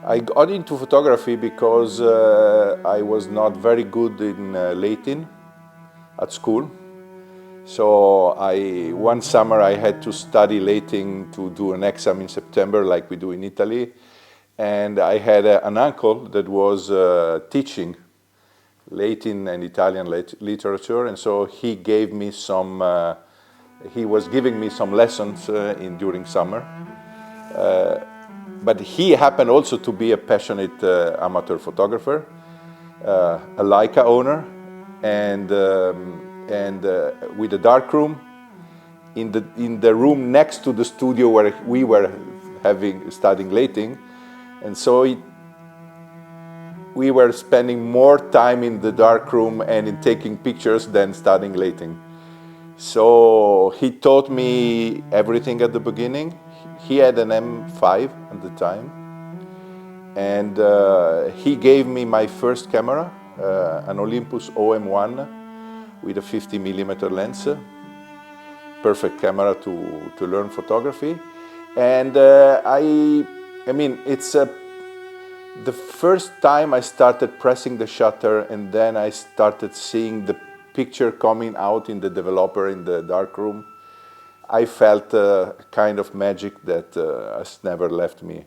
I got into photography because I was not very good in Latin at school. So one summer I had to study Latin to do an exam in September like we do in Italy. And I had an uncle that was teaching Latin and Italian literature, and so he gave me he was giving me some lessons during summer. But he happened also to be a passionate amateur photographer, a Leica owner, and with a dark room in the room next to the studio where we were studying Latin, and so we were spending more time in the dark room and in taking pictures than studying Latin. So he taught me everything at the beginning. He had an M5 at the time, and he gave me my first camera, an Olympus OM1 with a 50mm lens, perfect camera to learn photography. And I mean, it's the first time I started pressing the shutter, and then I started seeing the picture coming out in the developer in the dark room. I felt a kind of magic that has never left me.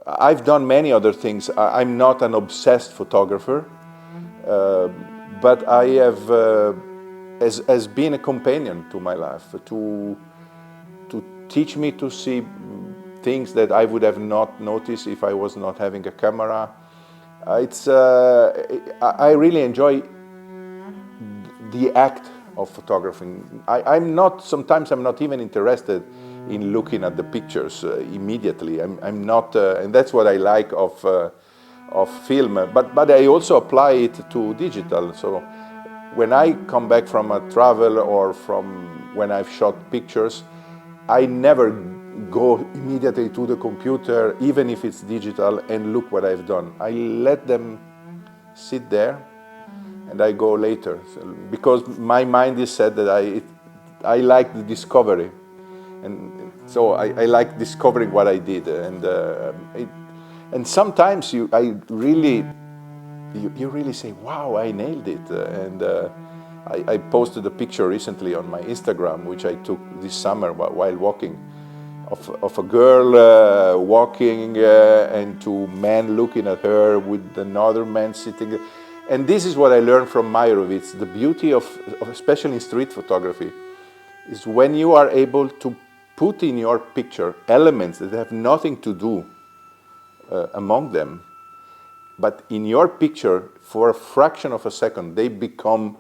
I've done many other things. I'm not an obsessed photographer, but I have has been a companion to my life, to teach me to see things that I would have not noticed if I was not having a camera. I really enjoy the act of photographing. Sometimes I'm not even interested in looking at the pictures immediately. I'm not, and that's what I like of film, but I also apply it to digital. So when I come back from a travel or from when I've shot pictures, I never go immediately to the computer, even if it's digital, and look what I've done. I let them sit there and I go later, because my mind is set that I like the discovery, and so I like discovering what I did, and sometimes you really say, wow, I nailed it. And I posted a picture recently on my Instagram, which I took this summer while walking, of a girl walking and two men looking at her with another man sitting. And this is what I learned from Meyerowitz. The beauty of especially in street photography, is when you are able to put in your picture elements that have nothing to do among them, but in your picture, for a fraction of a second, they become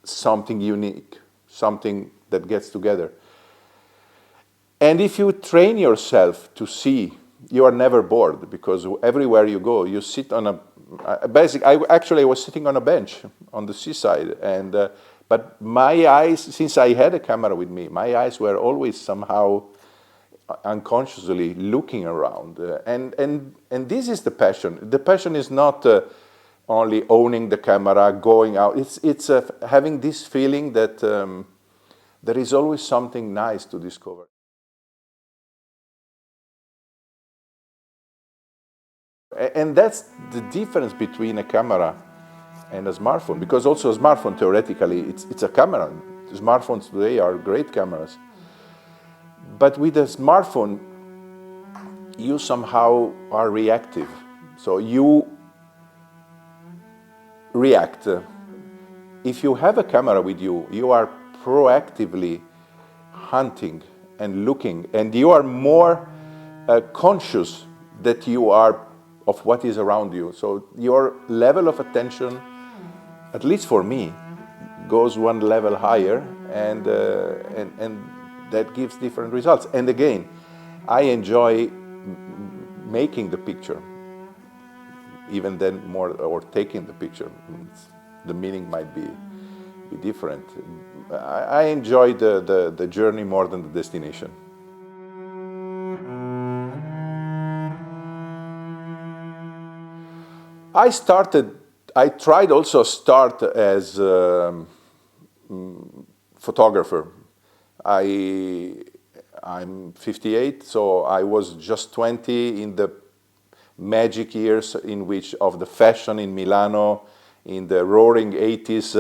something unique, something that gets together. And if you train yourself to see, you are never bored, because everywhere you go, you sit on I was sitting on a bench on the seaside, and but my eyes, since I had a camera with me, my eyes were always somehow unconsciously looking around, and this is the passion. The passion is not only owning the camera, going out. It's having this feeling that there is always something nice to discover. And that's the difference between a camera and a smartphone, because also a smartphone, theoretically, it's a camera. Smartphones today are great cameras. But with a smartphone, you somehow are reactive. So you react. If you have a camera with you, you are proactively hunting and looking, and you are more conscious that you are of what is around you. So your level of attention, at least for me, goes one level higher, and that gives different results. And again, I enjoy making the picture, even then more, or taking the picture. The meaning might be different. I enjoy the journey more than the destination. I tried also start as photographer. I'm 58, so I was just 20 in the magic years in which of the fashion in Milano in the roaring 80s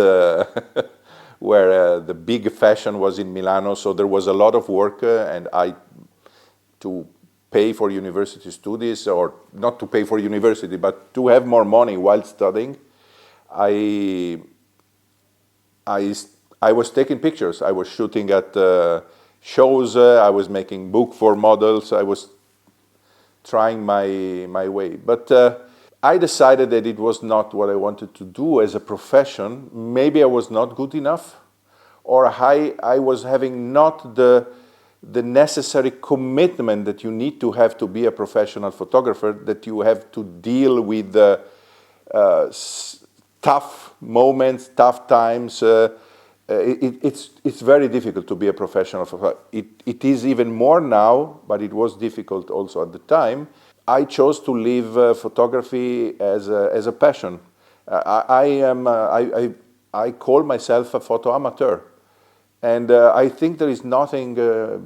where the big fashion was in Milano, so there was a lot of work and to pay for university studies, or not to pay for university, but to have more money while studying, I was taking pictures. I was shooting at shows. I was making book for models. I was trying my way. But I decided that it was not what I wanted to do as a profession. Maybe I was not good enough, or I was having not the necessary commitment that you need to have to be a professional photographer, that you have to deal with tough moments, tough times. It's very difficult to be a professional photographer. It is even more now, but it was difficult also at the time. I chose to live photography as a passion. I call myself a photo amateur. And I think there is nothing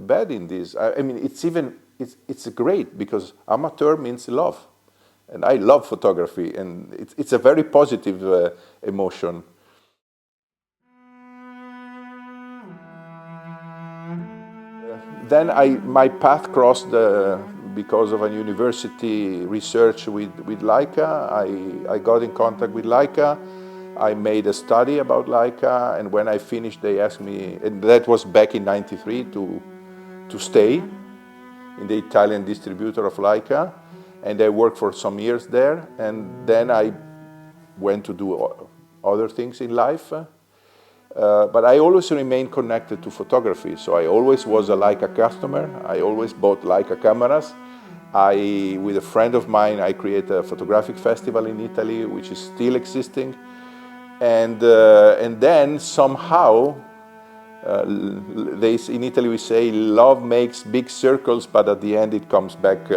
bad in this. I mean, it's great, because amateur means love, and I love photography, and it's a very positive emotion. Then my path crossed because of a university research with Leica. I got in contact with Leica. I made a study about Leica, and when I finished, they asked me, and that was back in '93, to stay in the Italian distributor of Leica, and I worked for some years there, and then I went to do other things in life. But I always remained connected to photography, so I always was a Leica customer. I always bought Leica cameras. With a friend of mine, I created a photographic festival in Italy, which is still existing. And then somehow, in Italy we say, love makes big circles, but at the end it comes back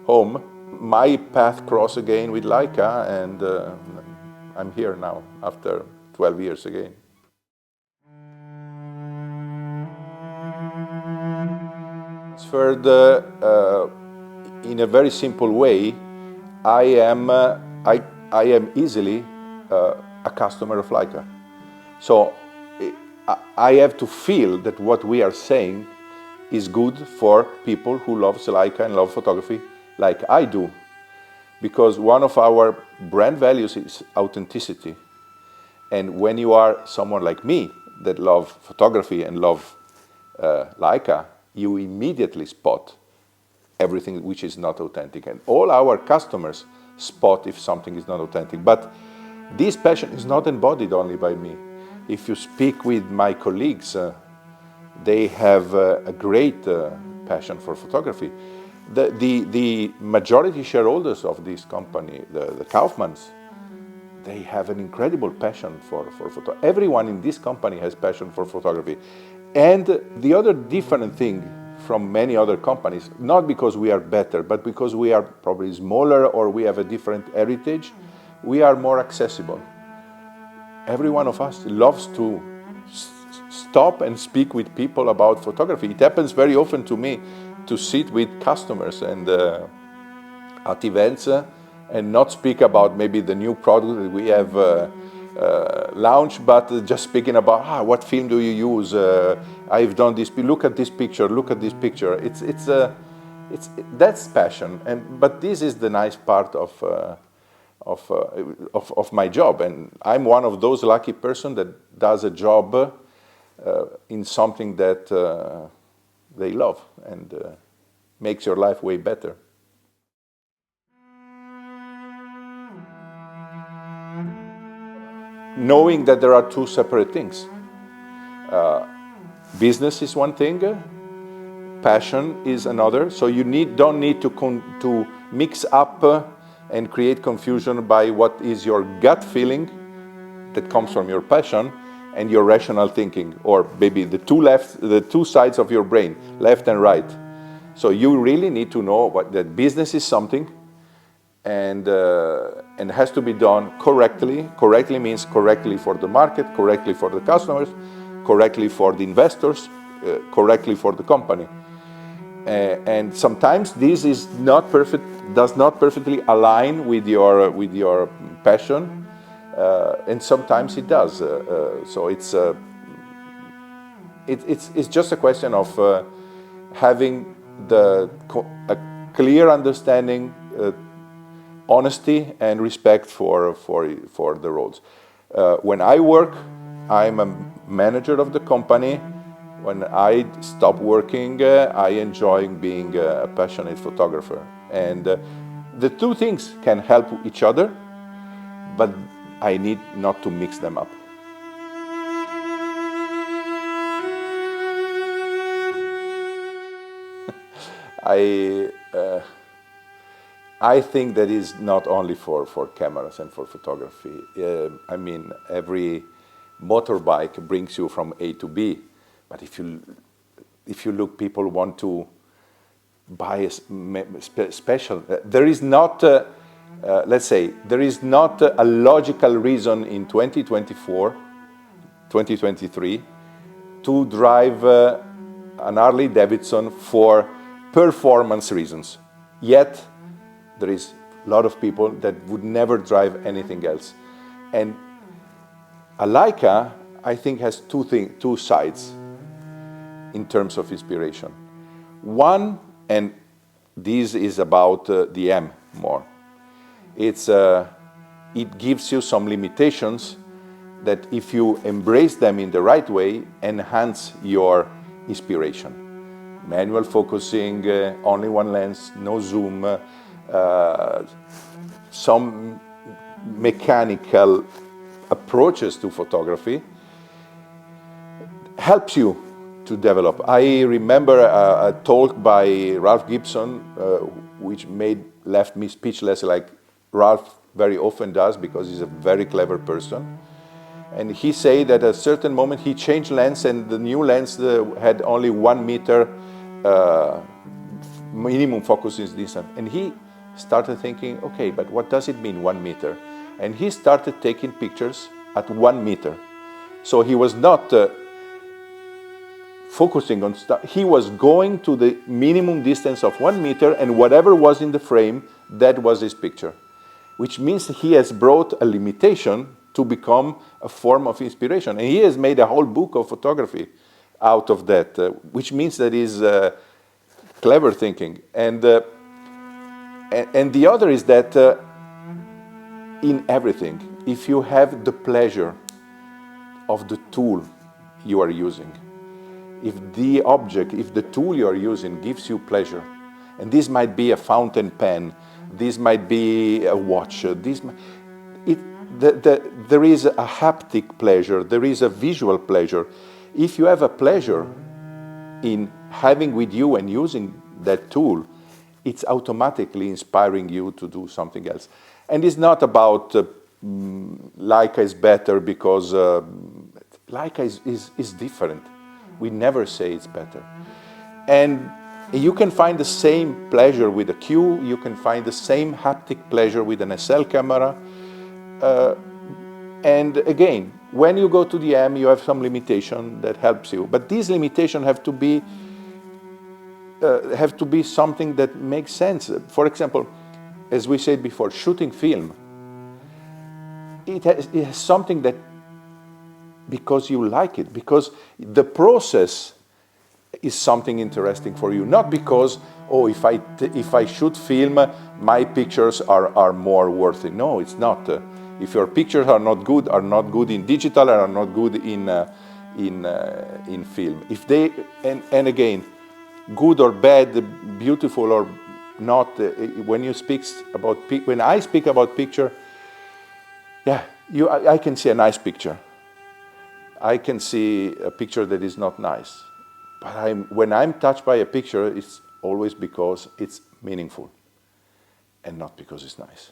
home. My path crossed again with Leica, and I'm here now after 12 years again. Transferred in a very simple way. I am easily a customer of Leica. So I have to feel that what we are saying is good for people who love Leica and love photography like I do. Because one of our brand values is authenticity. And when you are someone like me that love photography and love Leica, you immediately spot everything which is not authentic. And all our customers spot if something is not authentic. But this passion is not embodied only by me. If you speak with my colleagues, they have a great passion for photography. The majority shareholders of this company, the Kaufmanns, they have an incredible passion for photography. Everyone in this company has passion for photography. And the other different thing from many other companies, not because we are better, but because we are probably smaller or we have a different heritage, we are more accessible. Every one of us loves to stop and speak with people about photography. It happens very often to me to sit with customers and at events and not speak about maybe the new product that we have launched, but just speaking about what film do you use? I've done this. Look at this picture. Look at this picture. That's passion. But this is the nice part of my job, and I'm one of those lucky person that does a job in something that they love and makes your life way better. Knowing that there are two separate things. Business is one thing, passion is another. So you don't need to mix up and create confusion by what is your gut feeling that comes from your passion and your rational thinking, or maybe the two sides of your brain, left and right. So you really need to know that business is something, and has to be done correctly. Correctly means correctly for the market, correctly for the customers, correctly for the investors. correctly for the company. And sometimes this is not perfect, does not perfectly align with your passion, and sometimes it does. So it's just a question of having a clear understanding, honesty, and respect for the roles. When I work, I'm a manager of the company. When I stop working, I enjoy being a passionate photographer. And the two things can help each other, but I need not to mix them up. I think that is not only for cameras and for photography. I mean, every motorbike brings you from A to B, but if you look, people want to buy a special. There is not, let's say, there is not a logical reason in 2024, 2023, to drive an Harley Davidson for performance reasons. Yet, there is a lot of people that would never drive anything else. And a Leica, I think, has two sides in terms of inspiration. One, and this is about the M more, it gives you some limitations that if you embrace them in the right way, enhance your inspiration. Manual focusing, only one lens, no zoom, some mechanical approaches to photography helps you to develop. I remember a talk by Ralph Gibson, which left me speechless, like Ralph very often does, because he's a very clever person. And he said that at a certain moment he changed lens, and the new lens had only 1 meter minimum focus distance. And he started thinking, okay, but what does it mean, 1 meter? And he started taking pictures at 1 meter. So he was not focusing on he was going to the minimum distance of 1 meter, and whatever was in the frame, that was his picture. Which means he has brought a limitation to become a form of inspiration. And he has made a whole book of photography out of that, which means that is clever thinking. And the other is that in everything, if you have the pleasure of the tool you are using, if the tool you are using gives you pleasure, and this might be a fountain pen, this might be a watch, there is a haptic pleasure, there is a visual pleasure. If you have a pleasure in having with you and using that tool, it's automatically inspiring you to do something else. And it's not about Leica is better because Leica is different. We never say it's better. And you can find the same pleasure with a Q, you can find the same haptic pleasure with an SL camera. And again, when you go to the M, you have some limitation that helps you. But these limitations have to be something that makes sense. For example, as we said before, shooting film, it has something that, because you like it, because the process is something interesting for you, not because, oh, if I shoot film, my pictures are more worthy. No, it's not. If your pictures are not good in digital, are not good in film. If they and again, good or bad, beautiful or not, when I speak about picture, yeah, I can see a nice picture. I can see a picture that is not nice. But when I'm touched by a picture, it's always because it's meaningful and not because it's nice.